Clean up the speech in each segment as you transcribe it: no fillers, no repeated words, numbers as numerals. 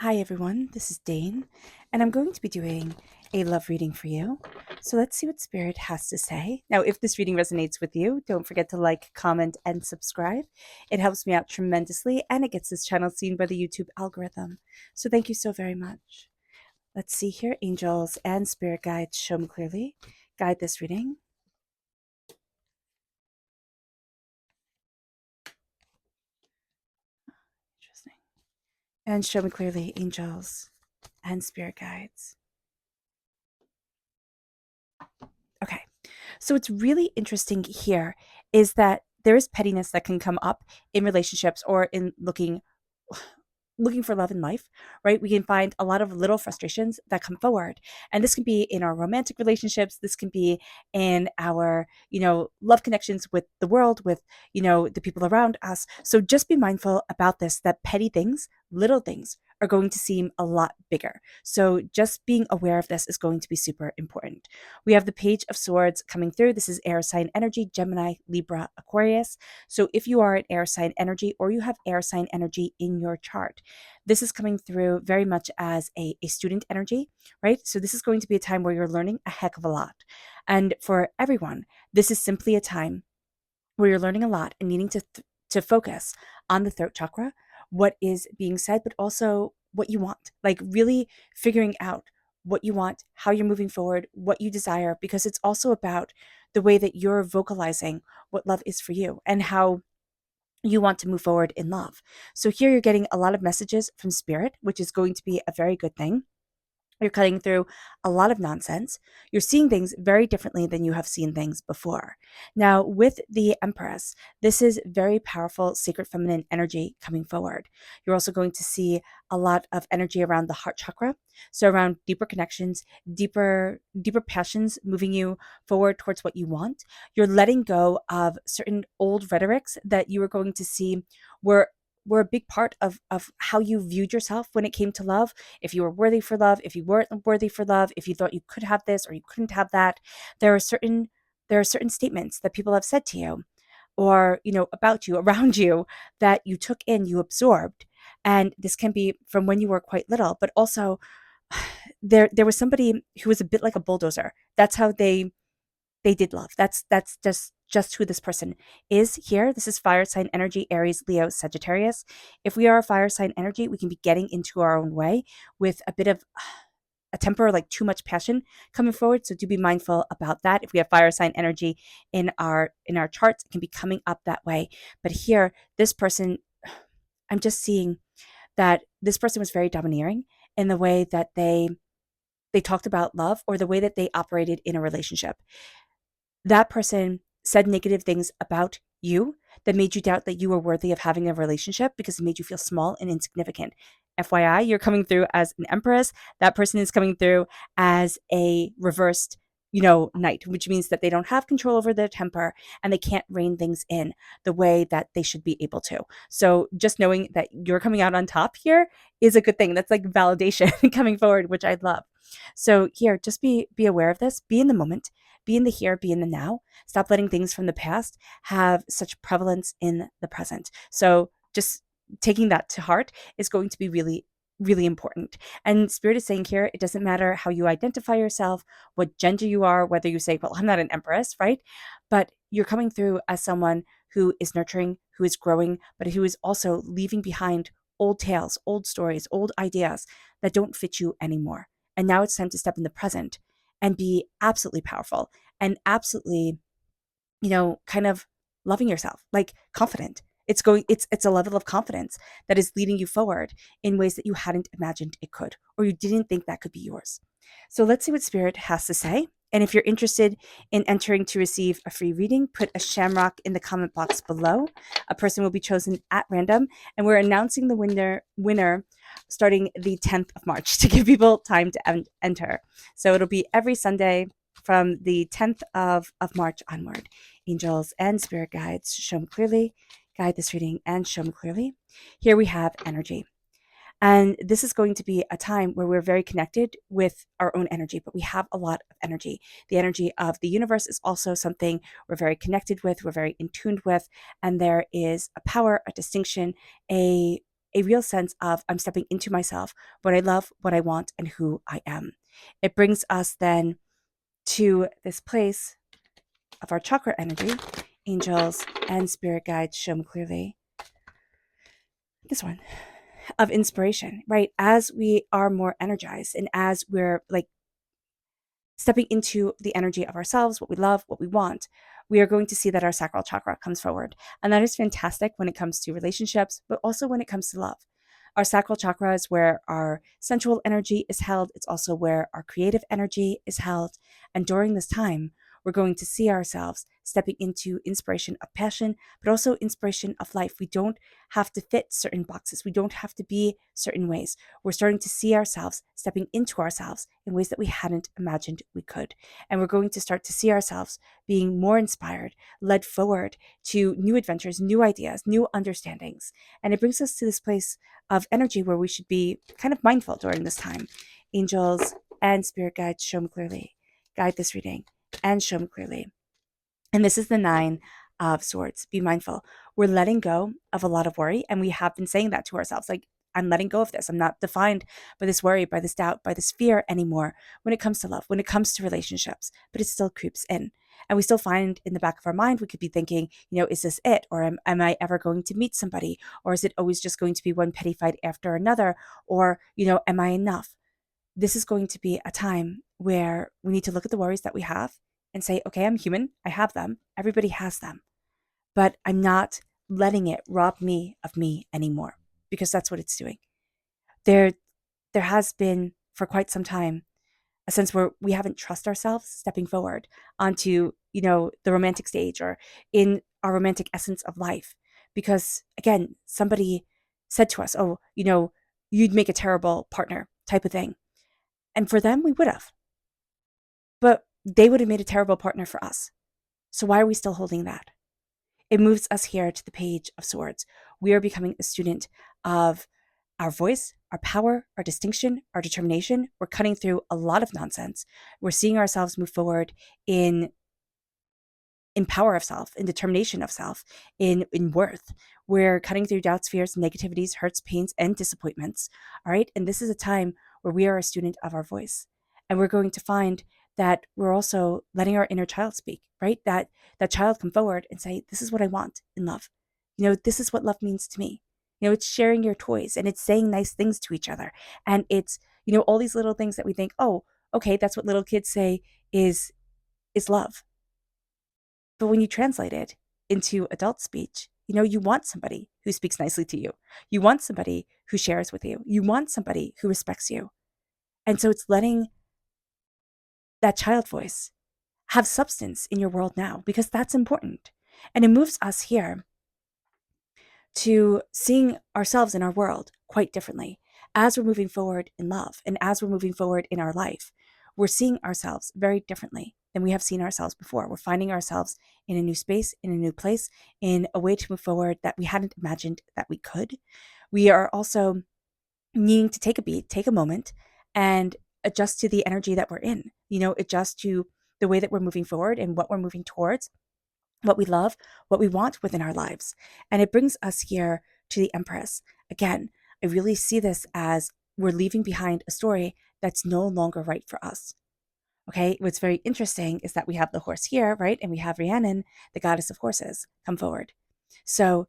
Hi everyone, this is Dane, and I'm going to be doing a love reading for you. So let's see what Spirit has to say. Now, if this reading resonates with you, don't forget to like, comment, and subscribe. It helps me out tremendously, and it gets this channel seen by the YouTube algorithm. So thank you so very much. Let's see here, angels and spirit guides, show me clearly. Guide this reading. Interesting. And show me clearly, angels and spirit guides. Okay. So what's really interesting here is that there is pettiness that can come up in relationships or in looking for love in life, right? We can find a lot of little frustrations that come forward. And this can be in our romantic relationships, this can be in our, love connections with the world, with, the people around us. So just be mindful about this, that petty things, little things are going to seem a lot bigger. So just being aware of this is going to be super important. We have the Page of Swords coming through. This is air sign energy, Gemini, Libra, Aquarius. So if you are an air sign energy or you have air sign energy in your chart, this is coming through very much as a student energy, right? So this is going to be a time where you're learning a heck of a lot. And for everyone, this is simply a time where you're learning a lot and needing to focus on the throat chakra, what is being said, but also what you want, like really figuring out what you want, how you're moving forward, what you desire, because it's also about the way that you're vocalizing what love is for you and how you want to move forward in love. So here you're getting a lot of messages from spirit, which is going to be a very good thing. You're cutting through a lot of nonsense. You're seeing things very differently than you have seen things before. Now, with the Empress, this is very powerful, sacred feminine energy coming forward. You're also going to see a lot of energy around the heart chakra. So around deeper connections, deeper passions moving you forward towards what you want. You're letting go of certain old rhetorics that you were going to see were a big part of how you viewed yourself when it came to love, if you were worthy for love, if you weren't worthy for love, if you thought you could have this or you couldn't have that. There are certain statements that people have said to you or about you, around you, that you took in, you absorbed. And this can be from when you were quite little, but also there was somebody who was a bit like a bulldozer. That's how they did love. That's just who this person is here. This is fire sign energy, Aries, Leo, Sagittarius. If we are a fire sign energy, we can be getting into our own way with a bit of a temper, like too much passion coming forward. So do be mindful about that. If we have fire sign energy in our charts, it can be coming up that way. But here, this person, I'm just seeing that this person was very domineering in the way that they talked about love or the way that they operated in a relationship. That person said negative things about you that made you doubt that you were worthy of having a relationship because it made you feel small and insignificant. FYI, you're coming through as an empress. That person is coming through as a reversed, knight, which means that they don't have control over their temper and they can't rein things in the way that they should be able to. So just knowing that you're coming out on top here is a good thing. That's like validation coming forward, which I love. So here, just be aware of this, be in the moment, be in the here, be in the now. Stop letting things from the past have such prevalence in the present. So just taking that to heart is going to be really, really important. And Spirit is saying here, it doesn't matter how you identify yourself, what gender you are, whether you say, well, I'm not an empress, right? But you're coming through as someone who is nurturing, who is growing, but who is also leaving behind old tales, old stories, old ideas that don't fit you anymore. And now it's time to step in the present and be absolutely powerful and absolutely, kind of loving yourself, like confident. It's a level of confidence that is leading you forward in ways that you hadn't imagined it could, or you didn't think that could be yours. So let's see what Spirit has to say. And if you're interested in entering to receive a free reading, put a shamrock in the comment box below. A person will be chosen at random, and we're announcing the winner starting the 10th of March to give people time to enter. So it'll be every Sunday from the 10th of March onward. Angels and spirit guides, show me clearly, guide this reading and show me clearly. Here we have energy. And this is going to be a time where we're very connected with our own energy, but we have a lot of energy. The energy of the universe is also something we're very connected with, we're very in tune with, and there is a power, a distinction, a a real sense of I'm stepping into myself, what I love, what I want, and who I am. It brings us then to this place of our chakra energy. Angels and spirit guides show me clearly. This one of inspiration, right? As we are more energized and as we're like stepping into the energy of ourselves, what we love, what we want, we are going to see that our sacral chakra comes forward. And that is fantastic when it comes to relationships, but also when it comes to love. Our sacral chakra is where our sensual energy is held. It's also where our creative energy is held. And during this time, we're going to see ourselves stepping into inspiration of passion, but also inspiration of life. We don't have to fit certain boxes. We don't have to be certain ways. We're starting to see ourselves stepping into ourselves in ways that we hadn't imagined we could. And we're going to start to see ourselves being more inspired, led forward to new adventures, new ideas, new understandings. And it brings us to this place of energy where we should be kind of mindful during this time. Angels and spirit guides show me clearly. Guide this reading and show me clearly. And this is the 9 of Swords. Be mindful. We're letting go of a lot of worry. And we have been saying that to ourselves. Like, I'm letting go of this. I'm not defined by this worry, by this doubt, by this fear anymore when it comes to love, when it comes to relationships, but it still creeps in. And we still find in the back of our mind, we could be thinking, is this it? Or am I ever going to meet somebody? Or is it always just going to be one petty fight after another? Or, am I enough? This is going to be a time where we need to look at the worries that we have and say, okay, I'm human. I have them. Everybody has them. But I'm not letting it rob me of me anymore, because that's what it's doing. There has been for quite some time a sense where we haven't trusted ourselves stepping forward onto, the romantic stage or in our romantic essence of life. Because again, somebody said to us, oh, you'd make a terrible partner type of thing. And for them, we would have. But they would have made a terrible partner for us. So why are we still holding that? It moves us here to the Page of Swords. We are becoming a student of our voice, our power, our distinction, our determination. We're cutting through a lot of nonsense. We're seeing ourselves move forward in power of self, in determination of self, in worth. We're cutting through doubts, fears, negativities, hurts, pains, and disappointments. All right. And this is a time where we are a student of our voice. And we're going to find that we're also letting our inner child speak, right? That child come forward and say, this is what I want in love. This is what love means to me. It's sharing your toys and it's saying nice things to each other. And it's, all these little things that we think, oh, okay, that's what little kids say is love. But when you translate it into adult speech, you want somebody who speaks nicely to you. You want somebody who shares with you. You want somebody who respects you. And so it's letting that child voice have substance in your world now, because that's important. And it moves us here to seeing ourselves in our world quite differently. As we're moving forward in love and as we're moving forward in our life, we're seeing ourselves very differently than we have seen ourselves before. We're finding ourselves in a new space, in a new place, in a way to move forward that we hadn't imagined that we could. We are also needing to take a beat, take a moment, and adjust to the energy that we're in, adjust to the way that we're moving forward and what we're moving towards, what we love, what we want within our lives. And it brings us here to the Empress. Again, I really see this as we're leaving behind a story that's no longer right for us. Okay, what's very interesting is that we have the horse here, right? And we have Rhiannon, the goddess of horses, come forward. So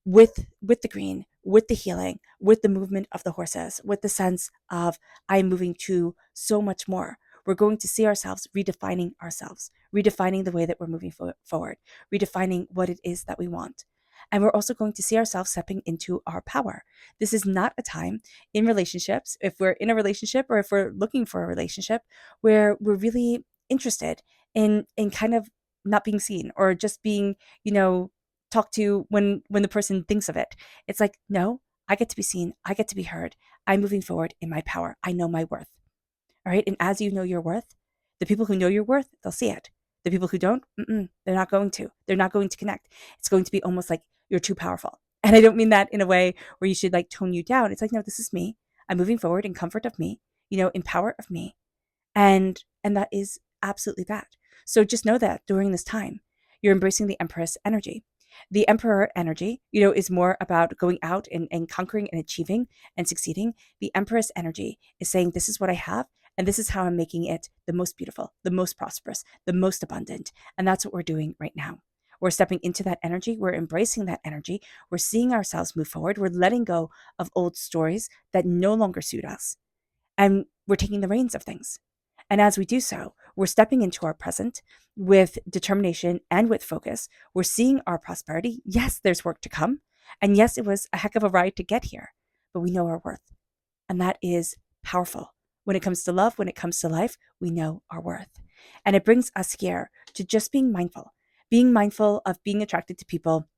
with the green, with the healing, with the movement of the horses, with the sense of I'm moving to so much more, we're going to see ourselves, redefining the way that we're moving forward, redefining what it is that we want. And we're also going to see ourselves stepping into our power. This is not a time in relationships, if we're in a relationship or if we're looking for a relationship, where we're really interested in kind of not being seen or just being, talked to when the person thinks of it. It's like, no, I get to be seen. I get to be heard. I'm moving forward in my power. I know my worth. All right. And as you know your worth, the people who know your worth, they'll see it. The people who don't, they're not going to. They're not going to connect. It's going to be almost like you're too powerful. And I don't mean that in a way where you should like tone you down. It's like, no, this is me. I'm moving forward in comfort of me, in power of me. And that is absolutely that. So just know that during this time, you're embracing the Empress energy. The Emperor energy, is more about going out and conquering and achieving and succeeding. The Empress energy is saying, this is what I have, and this is how I'm making it the most beautiful, the most prosperous, the most abundant. And that's what we're doing right now. We're stepping into that energy. We're embracing that energy. We're seeing ourselves move forward. We're letting go of old stories that no longer suit us. And we're taking the reins of things. And as we do so, we're stepping into our present with determination and with focus. We're seeing our prosperity. Yes, there's work to come. And yes, it was a heck of a ride to get here, but we know our worth. And that is powerful. When it comes to love, when it comes to life, we know our worth. And it brings us here to just being mindful of being attracted to people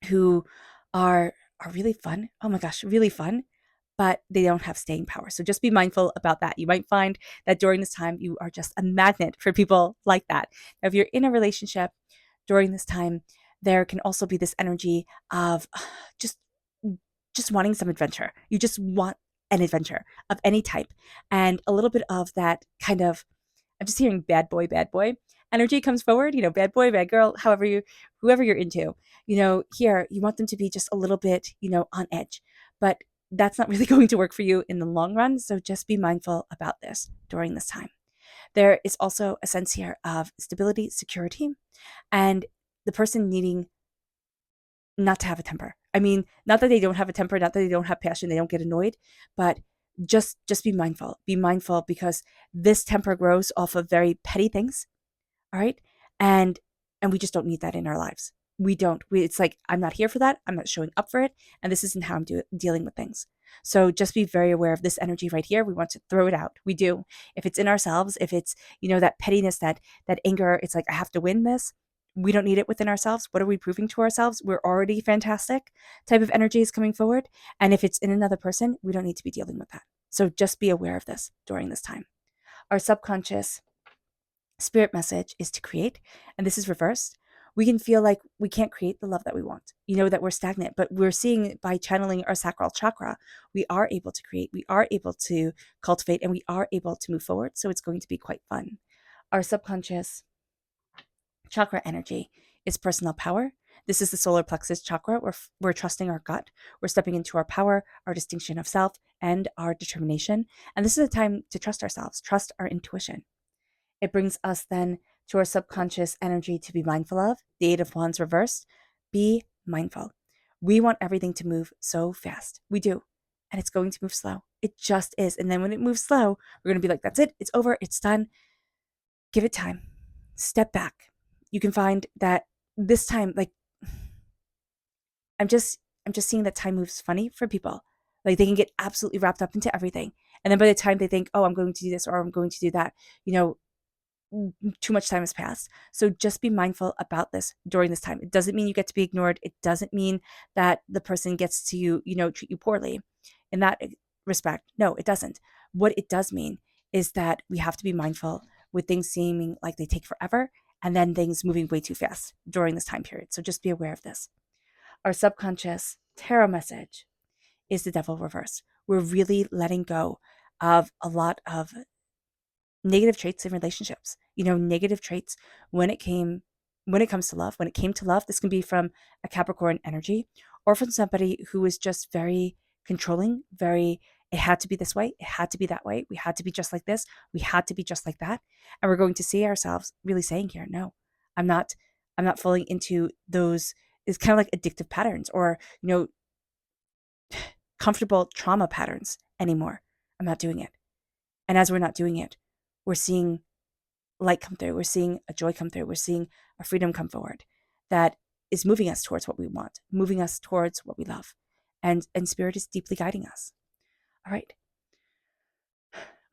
who are really fun. Oh my gosh, really fun, but they don't have staying power. So just be mindful about that. You might find that during this time, you are just a magnet for people like that. Now, if you're in a relationship during this time, there can also be this energy of just just wanting some adventure. You just want an adventure of any type, and a little bit of that kind of, I'm just hearing bad boy energy comes forward, bad boy, bad girl, whoever you're into, here you want them to be just a little bit, on edge, but that's not really going to work for you in the long run. So just be mindful about this during this time. There is also a sense here of stability, security, and the person needing not to have a temper. I mean, not that they don't have a temper, not that they don't have passion, they don't get annoyed, but just be mindful. Be mindful because this temper grows off of very petty things, all right? And we just don't need that in our lives. We don't. It's like, I'm not here for that. I'm not showing up for it, and this isn't how I'm dealing with things. So just be very aware of this energy right here. We want to throw it out. We do. If it's in ourselves, if it's, that pettiness, that anger, it's like, I have to win this. We don't need it within ourselves. What are we proving to ourselves? We're already fantastic type of energy is coming forward. And if it's in another person, we don't need to be dealing with that. So just be aware of this during this time. Our subconscious spirit message is to create, and this is reversed. We can feel like we can't create the love that we want, that we're stagnant, but we're seeing by channeling our sacral chakra, we are able to create, we are able to cultivate, and we are able to move forward. So it's going to be quite fun. Our subconscious chakra energy is personal power. This is the solar plexus chakra. We're trusting our gut. We're stepping into our power, our distinction of self, and our determination. And this is a time to trust ourselves, trust our intuition. It brings us then to our subconscious energy to be mindful of. The Eight of Wands reversed. Be mindful. We want everything to move so fast. We do. And it's going to move slow. It just is. And then when it moves slow, we're going to be like, that's it. It's over. It's done. Give it time. Step back. You can find that this time, like, I'm just seeing that time moves funny for people. Like, they can get absolutely wrapped up into everything. And then by the time they think, oh, I'm going to do this or I'm going to do that, too much time has passed. So just be mindful about this during this time. It doesn't mean you get to be ignored. It doesn't mean that the person gets to, treat you poorly in that respect. No, it doesn't. What it does mean is that we have to be mindful with things seeming like they take forever and then things moving way too fast during this time period. So just be aware of this. Our subconscious tarot message is the devil reverse. We're really letting go of a lot of negative traits in relationships, negative traits when it comes to love. When it came to love, this can be from a Capricorn energy or from somebody who is just very controlling, it had to be this way, it had to be that way, we had to be just like this, we had to be just like that. And we're going to see ourselves really saying here, no, I'm not falling into those, it's kind of like addictive patterns or, comfortable trauma patterns anymore. I'm not doing it. And as we're not doing it, we're seeing light come through. We're seeing a joy come through. We're seeing a freedom come forward that is moving us towards what we want, moving us towards what we love. And spirit is deeply guiding us. All right.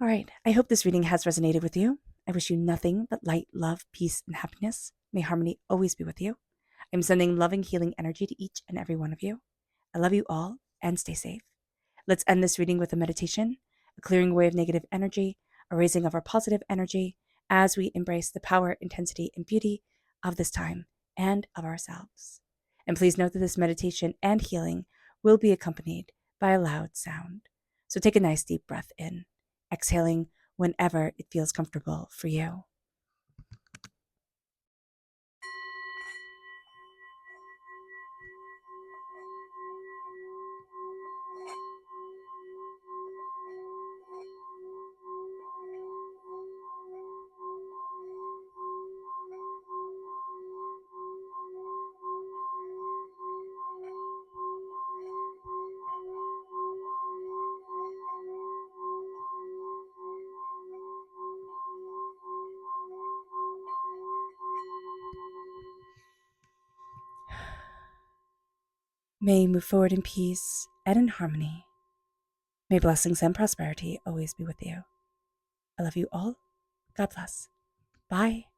All right. I hope this reading has resonated with you. I wish you nothing but light, love, peace, and happiness. May harmony always be with you. I'm sending loving, healing energy to each and every one of you. I love you all and stay safe. Let's end this reading with a meditation, a clearing away of negative energy, a raising of our positive energy as we embrace the power, intensity, and beauty of this time and of ourselves. And please note that this meditation and healing will be accompanied by a loud sound. So take a nice deep breath in, exhaling whenever it feels comfortable for you. May you move forward in peace and in harmony. May blessings and prosperity always be with you. I love you all. God bless. Bye.